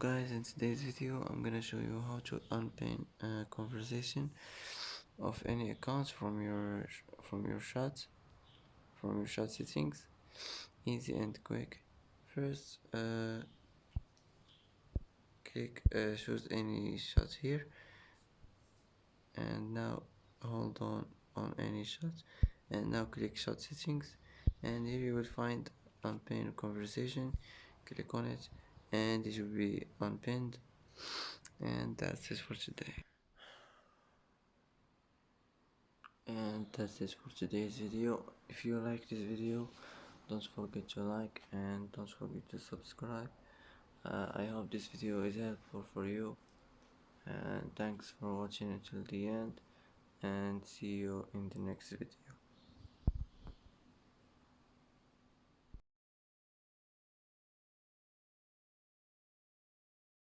guys, in today's video I'm gonna show you how to unpin a conversation of any accounts from your shot settings. Easy and quick. First, click choose any shot here, and now hold on any shot, and now click shot settings, and here you will find unpin conversation. Click on it, and it will be unpinned. And that's it for today. And that's it for today's video. If you like this video, don't forget to like and don't forget to subscribe. I hope this video is helpful for you, and thanks for watching until the end, and see you in the next video.